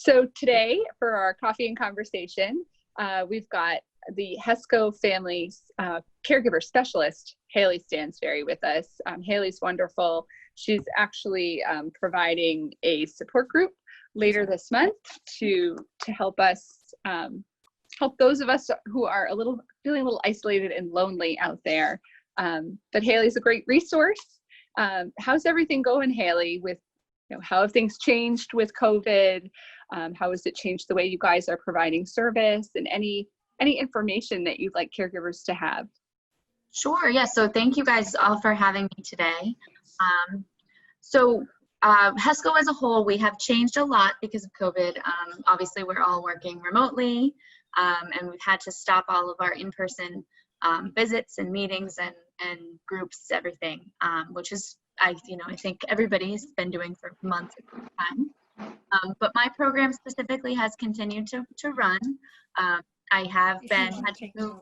So today for our coffee and conversation, we've got the HESSCO Family Caregiver Specialist, Haley Stansberry, with us. Haley's wonderful. She's actually providing a support group later this month to help us, help those of us who are feeling a little isolated and lonely out there. But Haley's a great resource. How's everything going, Haley? With how have things changed with COVID? How has it changed the way you guys are providing service, and any information that you'd like caregivers to have? Sure. Yeah. So thank you guys all for having me today. HESSCO as a whole, we have changed a lot because of COVID. Obviously, we're all working remotely, and we've had to stop all of our in-person visits and meetings and groups, everything, which is, I think everybody's been doing for months at a time. But my program specifically has continued to run. I have had to move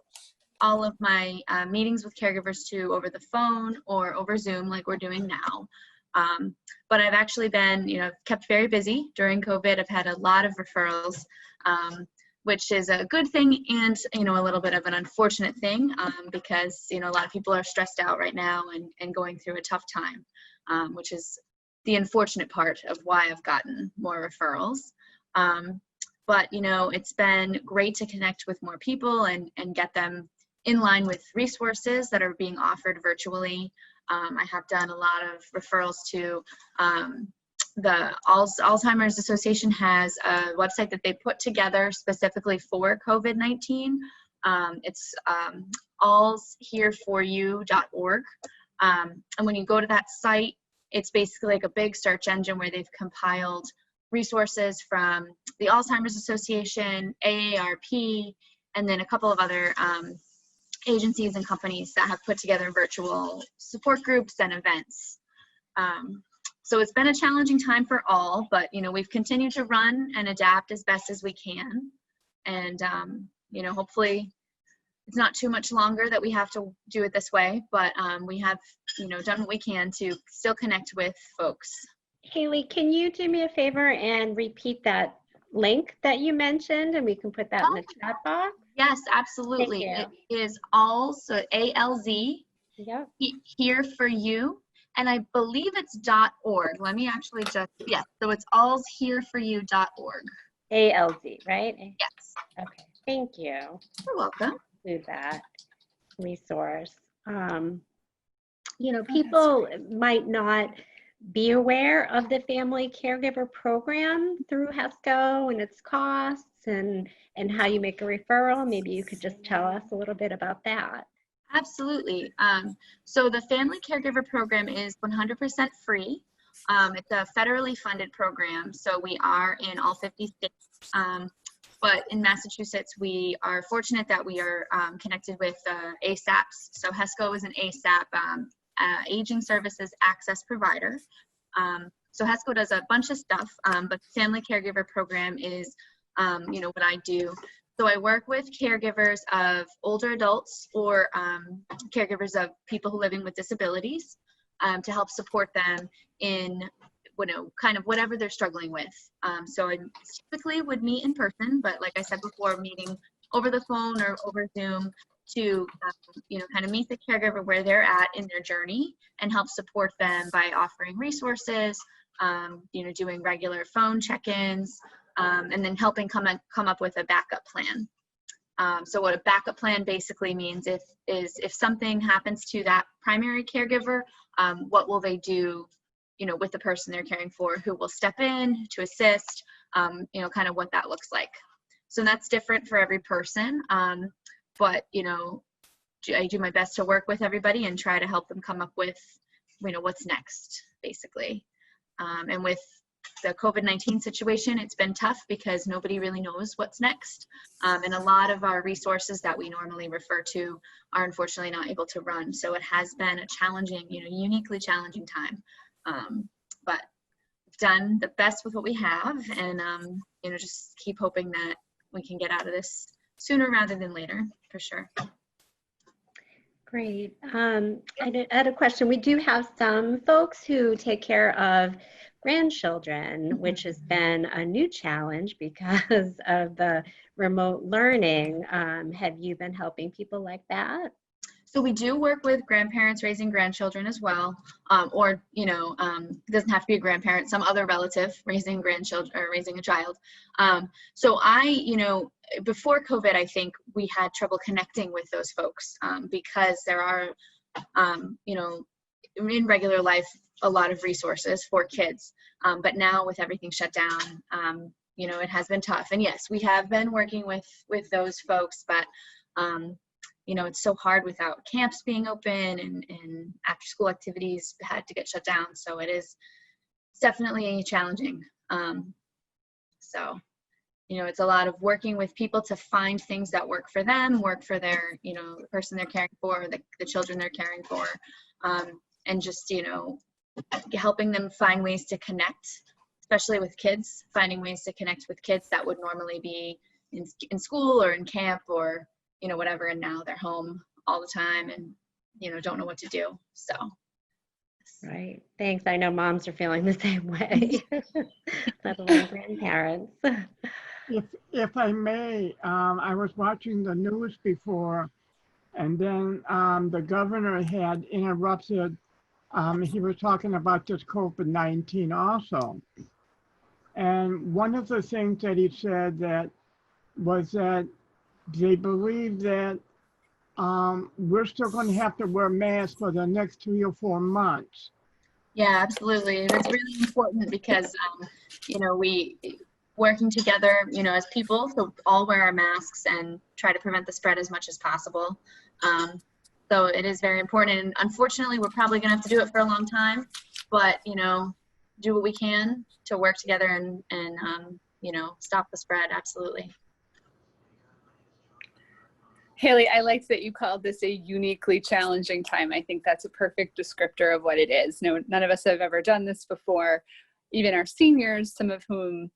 all of my meetings with caregivers to over the phone or over Zoom like we're doing now. But I've actually been, kept very busy during COVID. I've had a lot of referrals, which is a good thing and, a little bit of an unfortunate thing because, a lot of people are stressed out right now and going through a tough time, which is the unfortunate part of why I've gotten more referrals. But, it's been great to connect with more people and get them in line with resources that are being offered virtually. I have done a lot of referrals to the Alzheimer's Association has a website that they put together specifically for COVID-19. It's allshereforyou.org. And when you go to that site, it's basically like a big search engine where they've compiled resources from the Alzheimer's Association, AARP, and then a couple of other agencies and companies that have put together virtual support groups and events. So it's been a challenging time for all, but we've continued to run and adapt as best as we can. And hopefully it's not too much longer that we have to do it this way, but we have done what we can to still connect with folks. Haley, can you do me a favor and repeat that link that you mentioned, and we can put that in the chat box? Yes, absolutely. It is so ALZ, yep. Here for You, and I believe it's .org. Let me actually so it's allshereforyou.org. ALZ, right? Yes. Okay, thank you. You're welcome. Do that resource. People might not be aware of the Family Caregiver Program through HESSCO and its costs and how you make a referral. Maybe you could just tell us a little bit about that. Absolutely. So the Family Caregiver Program is 100% free. It's a federally funded program, so we are in all 50 states. But in Massachusetts, we are fortunate that we are connected with ASAPs. So HESSCO is an ASAP, Aging Services Access Provider. So HESSCO does a bunch of stuff, but the Family Caregiver Program is, what I do. So I work with caregivers of older adults or caregivers of people who are living with disabilities to help support them in kind of whatever they're struggling with. So I typically would meet in person, but like I said before, meeting over the phone or over Zoom to, kind of meet the caregiver where they're at in their journey and help support them by offering resources, doing regular phone check-ins, and then helping come up with a backup plan. So what a backup plan basically means is if something happens to that primary caregiver, what will they do with the person they're caring for, who will step in to assist, kind of what that looks like. So that's different for every person. But, I do my best to work with everybody and try to help them come up with, what's next, basically. And with the COVID-19 situation, it's been tough because nobody really knows what's next. And a lot of our resources that we normally refer to are unfortunately not able to run. So it has been a challenging, uniquely challenging time. But we've done the best with what we have, and just keep hoping that we can get out of this sooner rather than later, for sure. Great. I had a question. We do have some folks who take care of grandchildren, which has been a new challenge because of the remote learning. Have you been helping people like that? So we do work with grandparents raising grandchildren as well, or, it doesn't have to be a grandparent, some other relative raising grandchildren or raising a child. So before COVID, I think we had trouble connecting with those folks because there are, in regular life, a lot of resources for kids. But now with everything shut down, it has been tough. And yes, we have been working with those folks, but it's so hard without camps being open and after school activities had to get shut down. So it's definitely challenging. It's a lot of working with people to find things that work for them, work for their, the person they're caring for, the children they're caring for, and just, helping them find ways to connect, especially with kids, finding ways to connect with kids that would normally be in school or in camp or whatever, and now they're home all the time and don't know what to do. So right, thanks. I know moms are feeling the same way, let alone grandparents. If I may, I was watching the news before, and then the governor had interrupted. He was talking about this COVID-19 also, and one of the things that he said was that they believe that we're still going to have to wear masks for the next 3 or 4 months. Yeah, absolutely. That's really important because, we working together, as people, so all wear our masks and try to prevent the spread as much as possible. So it is very important. And unfortunately, we're probably going to have to do it for a long time, but, do what we can to work together and stop the spread. Absolutely. Haley, I liked that you called this a uniquely challenging time. I think that's a perfect descriptor of what it is. No, none of us have ever done this before. Even our seniors, some of whom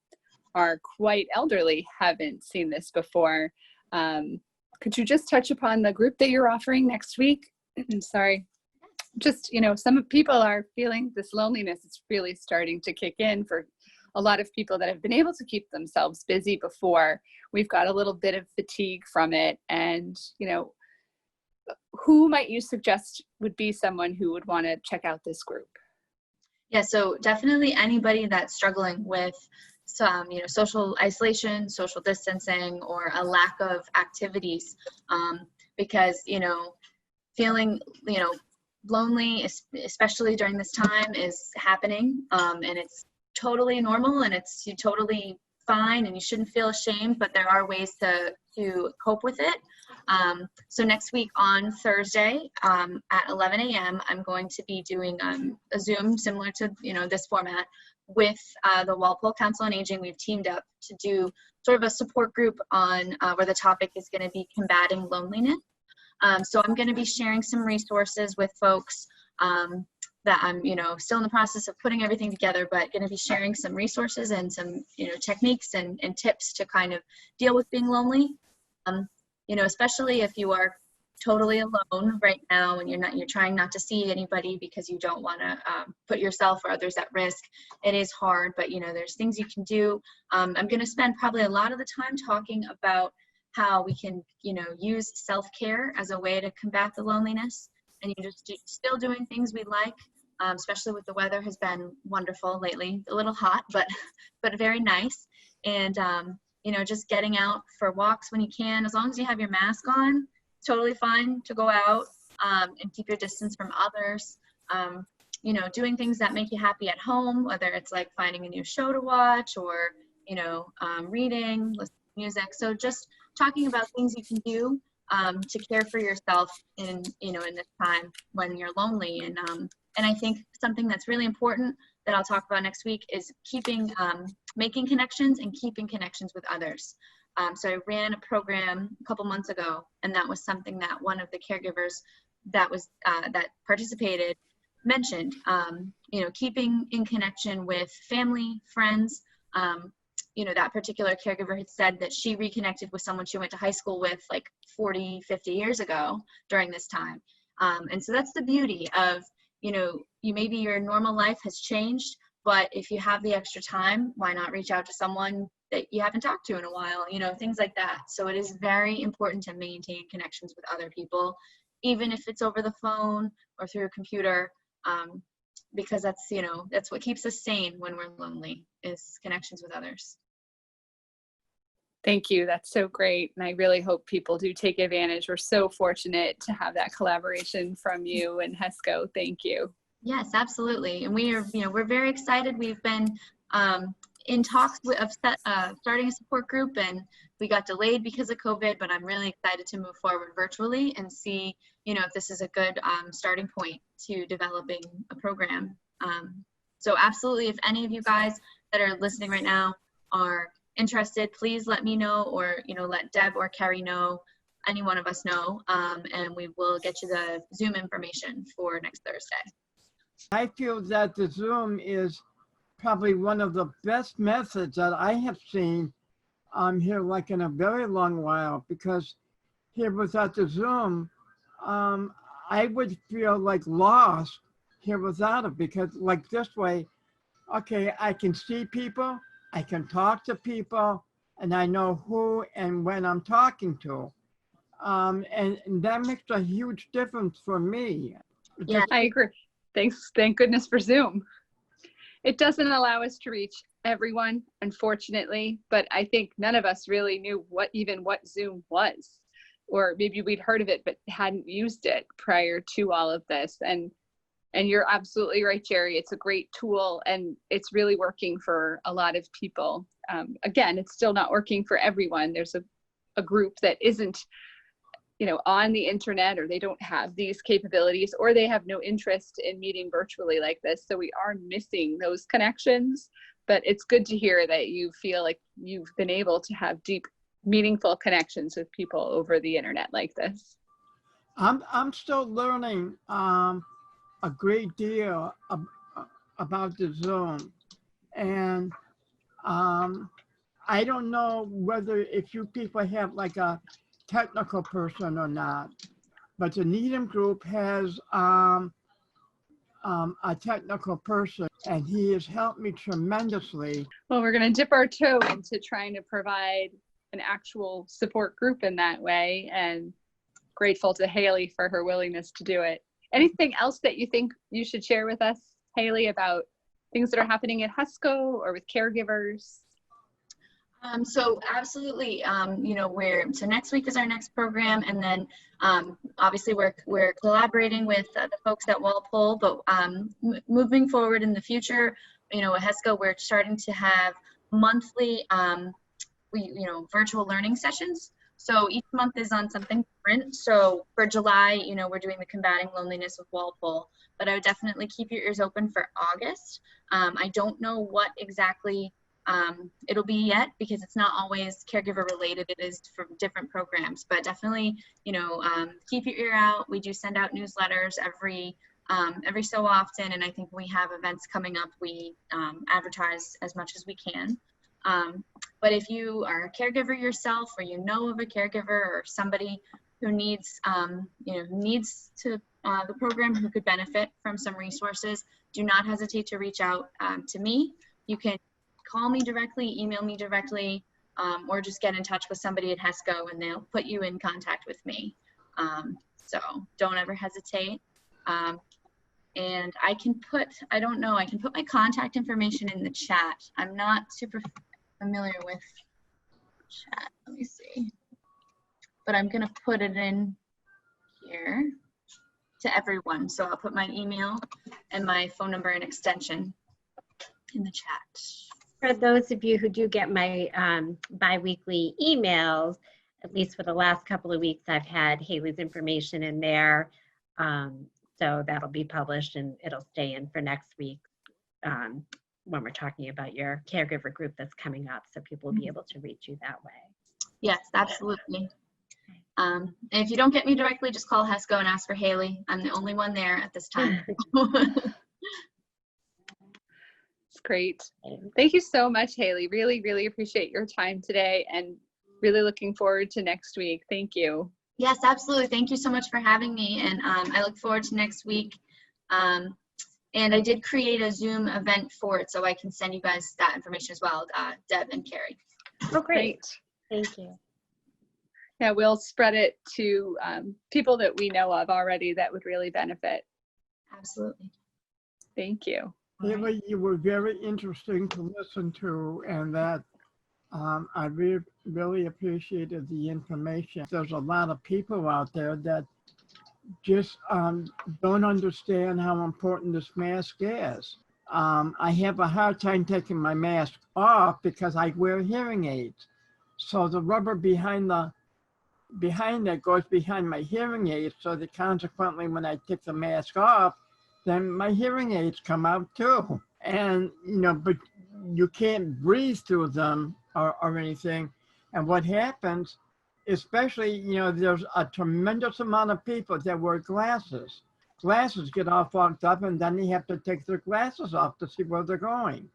are quite elderly, haven't seen this before. Could you just touch upon the group that you're offering next week? Sorry. Just, some people are feeling this loneliness. It's really starting to kick in for a lot of people that have been able to keep themselves busy before. We've got a little bit of fatigue from it. And, who might you suggest would be someone who would want to check out this group? Yeah, so definitely anybody that's struggling with some, social isolation, social distancing, or a lack of activities, because, feeling, lonely, especially during this time, is happening, and it's totally normal and it's totally fine and you shouldn't feel ashamed, but there are ways to cope with it. So next week on Thursday at 11 a.m. I'm going to be doing a Zoom similar to this format with the Walpole Council on Aging. We've teamed up to do sort of a support group on where the topic is going to be combating loneliness. So I'm going to be sharing some resources with folks that I'm, still in the process of putting everything together, but going to be sharing some resources and some, techniques and tips to kind of deal with being lonely. Especially if you are totally alone right now and you're trying not to see anybody because you don't want to put yourself or others at risk. It is hard, but there's things you can do. I'm going to spend probably a lot of the time talking about how we can, use self-care as a way to combat the loneliness, and still doing things we like, especially with the weather has been wonderful lately. A little hot, but very nice. And just getting out for walks when you can, as long as you have your mask on, it's totally fine to go out and keep your distance from others. Doing things that make you happy at home, whether it's like finding a new show to watch or reading, listening to music. So just talking about things you can do to care for yourself in this time when you're lonely. And I think something that's really important that I'll talk about next week is making connections and keeping connections with others. So I ran a program a couple months ago, and that was something that one of the caregivers that participated mentioned. Keeping in connection with family, friends. That particular caregiver had said that she reconnected with someone she went to high school with like 40, 50 years ago during this time. And so that's the beauty of, maybe your normal life has changed, But if you have the extra time, why not reach out to someone that you haven't talked to in a while, you know, things like that. So it is very important to maintain connections with other people, even if it's over the phone or through a computer, because that's, you know, that's what keeps us sane when we're lonely, is connections with others. Thank you. That's so great. And I really hope people do take advantage. We're so fortunate to have that collaboration from you and HESSCO. Thank you. Yes, absolutely. And we are, you know, we're very excited. We've been in talks of starting a support group, and we got delayed because of COVID, but I'm really excited to move forward virtually and see, you know, if this is a good starting point to developing a program. So absolutely, if any of you guys that are listening right now are interested, please let me know, or, you know, let Deb or Carrie know, any one of us know, and we will get you the Zoom information for next Thursday. I feel that the Zoom is probably one of the best methods that I have seen here, like in a very long while, because here without the Zoom, I would feel like lost here without it, because like this way, okay, I can see people, I can talk to people, and I know who and when I'm talking to. And that makes a huge difference for me. Yeah, I agree. Thanks. Thank goodness for Zoom. It doesn't allow us to reach everyone, unfortunately, but I think none of us really knew what Zoom was, or maybe we'd heard of it but hadn't used it prior to all of this. And you're absolutely right, Jerry. It's a great tool, and it's really working for a lot of people. Again, it's still not working for everyone. There's a group that isn't, you know, on the internet, or they don't have these capabilities, or they have no interest in meeting virtually like this. So we are missing those connections, but it's good to hear that you feel like you've been able to have deep, meaningful connections with people over the internet like this. I'm still learning a great deal about the Zoom, and I don't know whether if you people have like a technical person or not, but the Needham group has a technical person, and he has helped me tremendously. Well, we're going to dip our toe into trying to provide an actual support group in that way, and grateful to Haley for her willingness to do it. Anything else that you think you should share with us, Haley, about things that are happening at HESSCO or with caregivers? So absolutely, you know, so next week is our next program, and then obviously we're collaborating with the folks at Walpole, but moving forward in the future, you know, at HESSCO, we're starting to have monthly, virtual learning sessions. So each month is on something different. So for July, you know, we're doing the Combating Loneliness with Walpole, but I would definitely keep your ears open for August. I don't know what exactly it'll be yet, because it's not always caregiver related. It is for different programs, but definitely, you know, keep your ear out. We do send out newsletters every so often, and I think we have events coming up. We advertise as much as we can. But if you are a caregiver yourself, or you know of a caregiver or somebody who needs, the program, who could benefit from some resources, do not hesitate to reach out to me. You can call me directly, email me directly, or just get in touch with somebody at HESSCO, and they'll put you in contact with me. So don't ever hesitate. And I can put my contact information in the chat. I'm not super familiar with chat. Let me see. But I'm going to put it in here to everyone. So I'll put my email and my phone number and extension in the chat. For those of you who do get my bi-weekly emails, at least for the last couple of weeks, I've had Haley's information in there. So that'll be published, and it'll stay in for next week when we're talking about your caregiver group that's coming up. So people will be able to reach you that way. Yes, absolutely. And if you don't get me directly, just call HESSCO and ask for Haley. I'm the only one there at this time. It's great. Thank you so much, Haley. Really, really appreciate your time today, and really looking forward to next week. Thank you. Yes, absolutely. Thank you so much for having me. And I look forward to next week. And I did create a Zoom event for it, so I can send you guys that information as well, Deb and Carrie. Oh, great. Thank you. Yeah, we'll spread it to people that we know of already that would really benefit. Absolutely. Thank you. Haley, you were very interesting to listen to, and that I really appreciated the information. There's a lot of people out there that just don't understand how important this mask is. I have a hard time taking my mask off because I wear hearing aids. So the rubber behind that goes behind my hearing aids, so that consequently when I take the mask off, then my hearing aids come out too. And, you know, but you can't breathe through them or anything. And what happens, especially, you know, there's a tremendous amount of people that wear glasses. Glasses get all fogged up, and then they have to take their glasses off to see where they're going.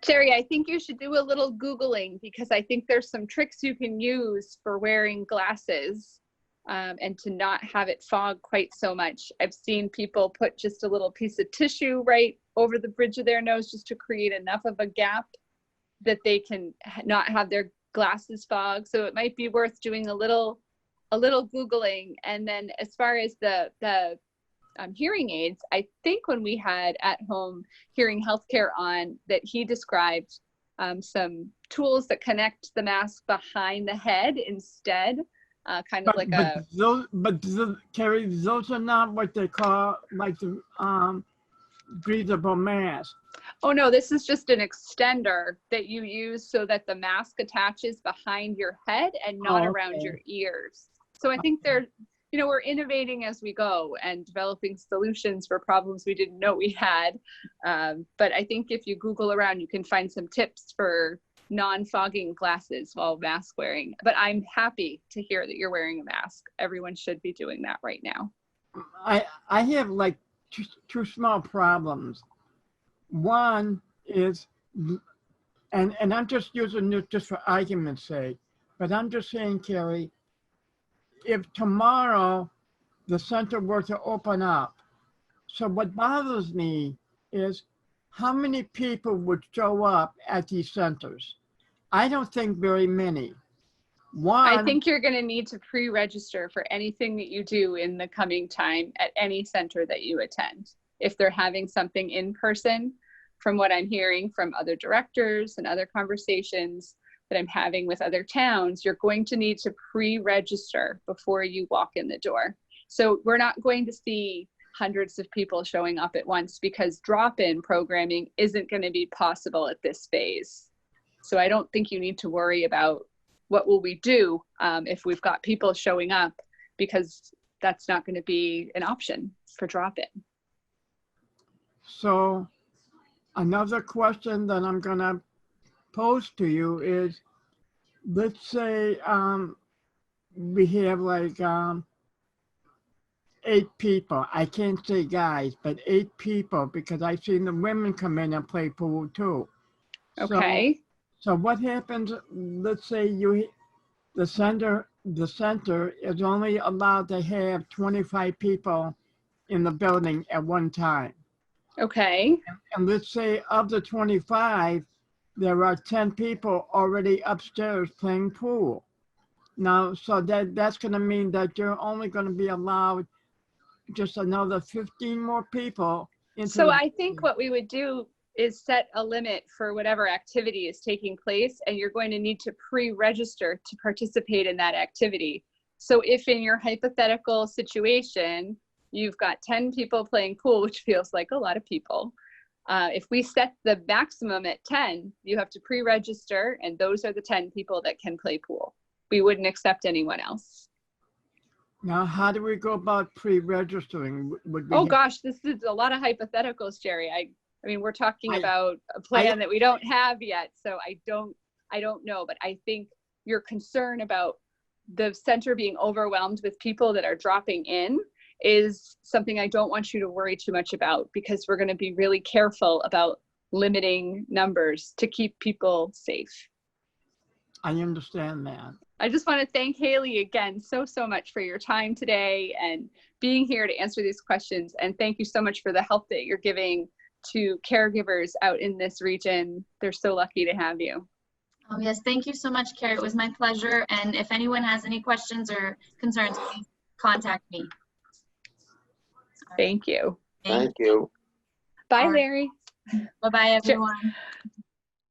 Jerry, I think you should do a little Googling, because I think there's some tricks you can use for wearing glasses and to not have it fog quite so much. I've seen people put just a little piece of tissue right over the bridge of their nose just to create enough of a gap that they can not have their glasses fog. So it might be worth doing a little Googling. And then as far as the hearing aids, I think when we had at home hearing healthcare on, that he described some tools that connect the mask behind the head instead, kind of Carrie, those are not what they call like the breathable mask. Oh no, this is just an extender that you use so that the mask attaches behind your head and not around your ears. So I think they're, you know, we're innovating as we go and developing solutions for problems we didn't know we had. But I think if you Google around, you can find some tips for non-fogging glasses while mask wearing. But I'm happy to hear that you're wearing a mask. Everyone should be doing that right now. I have like two small problems. One is, and I'm just using it just for argument's sake, but I'm just saying, Carrie, if tomorrow the center were to open up, so what bothers me is how many people would show up at these centers? I don't think very many. I think you're going to need to pre-register for anything that you do in the coming time at any center that you attend. If they're having something in person, from what I'm hearing from other directors and other conversations that I'm having with other towns, you're going to need to pre-register before you walk in the door. So we're not going to see hundreds of people showing up at once, because drop-in programming isn't going to be possible at this phase. So I don't think you need to worry about what will we do if we've got people showing up, because that's not going to be an option for drop-in. So another question that I'm going to pose to you is, let's say we have like 8 people. I can't say guys, but 8 people, because I've seen the women come in and play pool too. Okay. So what happens, let's say the center is only allowed to have 25 people in the building at one time. Okay. And let's say of the 25, there are 10 people already upstairs playing pool. Now, so that's going to mean that you're only going to be allowed just another 15 more people. So I think what we would do is set a limit for whatever activity is taking place, and you're going to need to pre-register to participate in that activity. So if in your hypothetical situation, you've got 10 people playing pool, which feels like a lot of people, if we set the maximum at 10, you have to pre-register, and those are the 10 people that can play pool. We wouldn't accept anyone else. Now, how do we go about pre-registering? Oh gosh, this is a lot of hypotheticals, Jerry. I mean, we're talking about a plan that we don't have yet, so I don't know, but I think your concern about the center being overwhelmed with people that are dropping in is something I don't want you to worry too much about, because we're going to be really careful about limiting numbers to keep people safe. I understand that. I just want to thank Haley again so much for your time today and being here to answer these questions. And thank you so much for the help that you're giving to caregivers out in this region. They're so lucky to have you. Oh, yes, thank you so much, Carrie. It was my pleasure. And if anyone has any questions or concerns, please contact me. Thank you. Thank you. Bye, All right. Larry. Bye-bye, everyone.